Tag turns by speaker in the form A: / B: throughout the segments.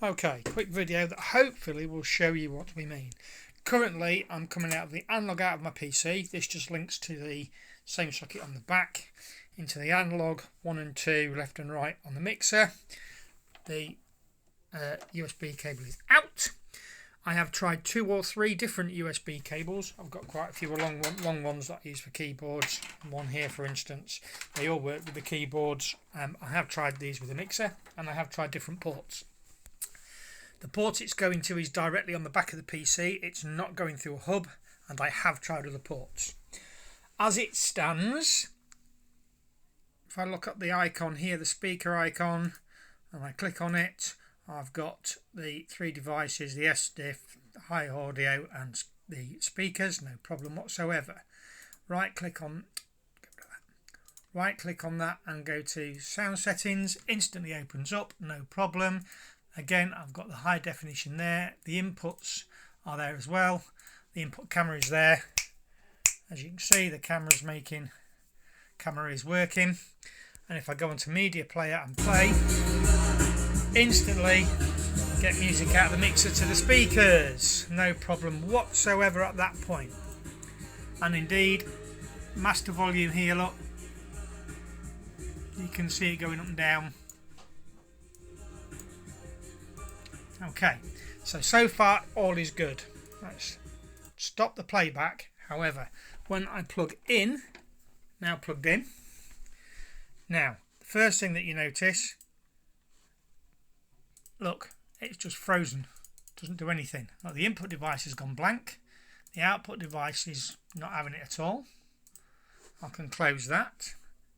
A: Okay, quick video that hopefully will show you what we mean. Currently I'm coming out of the analog out of my PC. This just links to the same socket on the back into the analog 1 and 2 left and right on the mixer. The USB cable is out. I have tried 2 or 3 different USB cables. I've got quite a few long ones that I use for keyboards. One here for instance. They all work with the keyboards. I have tried these with the mixer and I have tried different ports. The port it's going to is directly on the back of the PC. It's not going through a hub, and I have tried other ports. As it stands, if I look at the icon here, the speaker icon, and I click on it, I've got the 3 devices, the S-Diff, the high audio and the speakers, no problem whatsoever. Right click on that and go to sound settings, instantly opens up, no problem. Again, I've got the high definition there. The inputs are there as well. The input camera is there. As you can see, the camera is working. And if I go onto media player and play, instantly get music out of the mixer to the speakers. No problem whatsoever at that point. And indeed, master volume here, look. You can see it going up and down. Okay, so far all is good. Let's stop the playback. However, when I plug in, now plugged in. Now, the first thing that you notice, look, it's just frozen. Doesn't do anything. Well, the input device has gone blank. The output device is not having it at all. I can close that.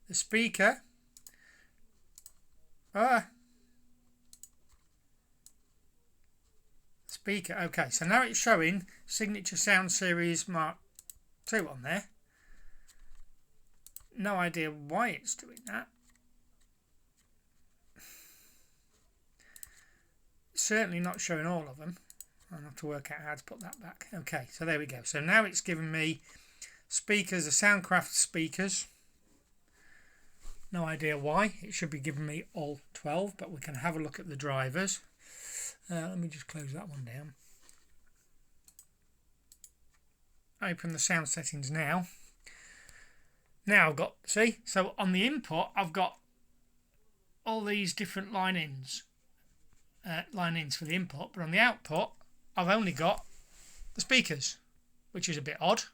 A: The speaker. Okay, so now it's showing Signature Sound Series Mark II on there. No idea why it's doing that. Certainly not showing all of them. I'll have to work out how to put that back. Okay, so there we go. So now it's giving me speakers, the Soundcraft speakers. No idea why. It should be giving me all 12, but we can have a look at the drivers. Let me just close that one down. Open the sound settings now. Now I've got, see, so on the input I've got all these different line-ins for the input, but on the output I've only got the speakers, which is a bit odd.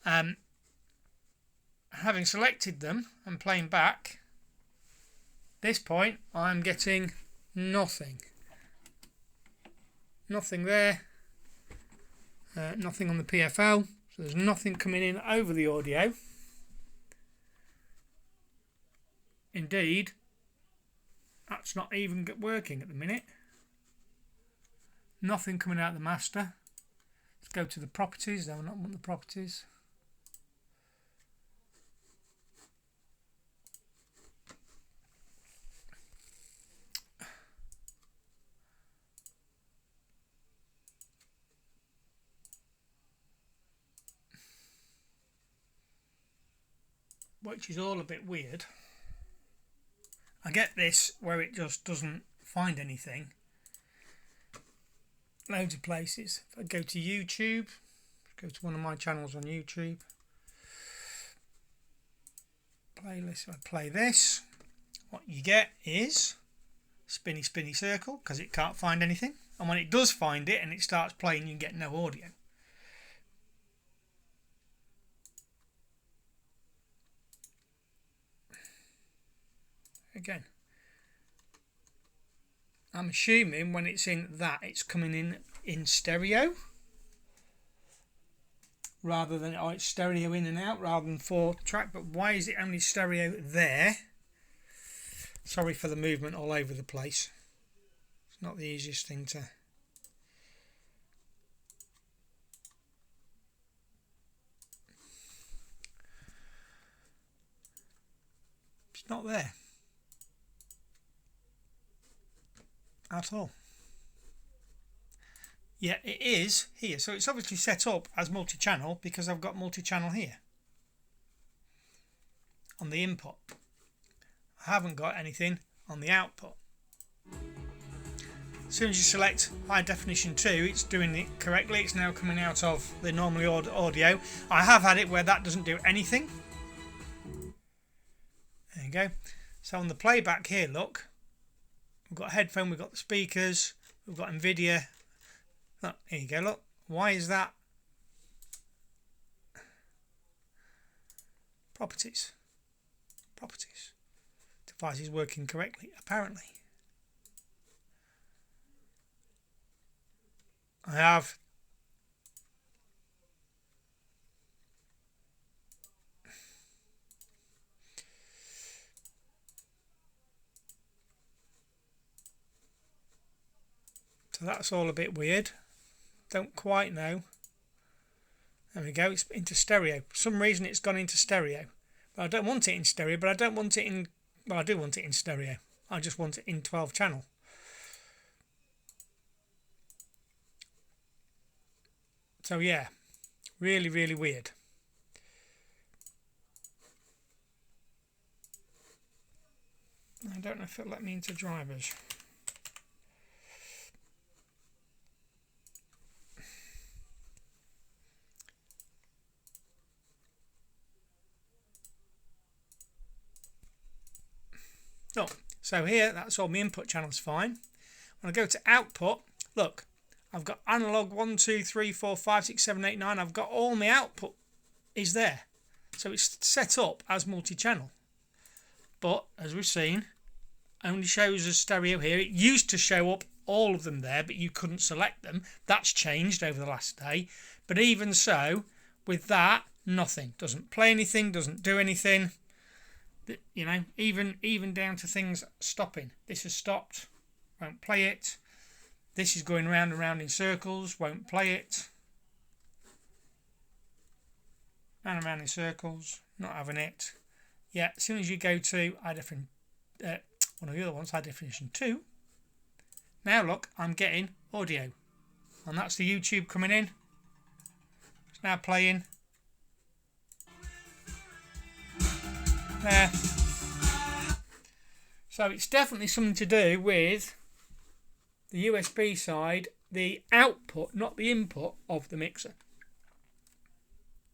A: Having selected them and playing back, this point I'm getting nothing. Nothing there, nothing on the PFL, so there's nothing coming in over the audio. Indeed, that's not even working at the minute. Nothing coming out of the master. Let's go to the properties. I don't want the properties. Which is all a bit weird. I get this where it just doesn't find anything. Loads of places. If I go to YouTube, go to one of my channels on YouTube, playlist, I play this, what you get is spinny circle because it can't find anything, and when it does find it and it starts playing, you get no audio. Again, I'm assuming when it's in that, it's coming in stereo rather than, oh, it's stereo in and out rather than 4-track. But why is it only stereo there? Sorry for the movement all over the place. It's not the easiest thing to... It's not there at all. Yeah, it is here, so it's obviously set up as multi-channel because I've got multi-channel here on the input. I haven't got anything on the output. As soon as you select high definition 2, it's doing it correctly. It's now coming out of the normally audio. I have had it where that doesn't do anything. There you go. So on the playback here, look, we've got a headphone, we've got the speakers, we've got NVIDIA. Look, here you go, look. Why is that? Properties. Properties. Device is working correctly, apparently. I have so that's all a bit weird. Don't quite know. There we go, it's into stereo. For some reason it's gone into stereo. But I don't want it in stereo, but I don't want it in, well, I do want it in stereo. I just want it in 12 channel. So yeah, really, really weird. I don't know if it'll let me into drivers. Oh, so here, that's all my input channels fine. When I go to output, look, I've got analog 1, 2, 3, 4, 5, 6, 7, 8, 9. I've got all my output is there. So it's set up as multi-channel. But as we've seen, only shows as stereo here. It used to show up all of them there, but you couldn't select them. That's changed over the last day. But even so, with that, nothing. Doesn't play anything, doesn't do anything. You know, even down to things stopping. This has stopped, won't play it. This is going round and round in circles, won't play it. Round and round in circles, not having it. Yeah, as soon as you go to one of the other ones, high definition 2. Now look, I'm getting audio. And that's the YouTube coming in. It's now playing. There. So it's definitely something to do with the USB side, the output, not the input of the mixer.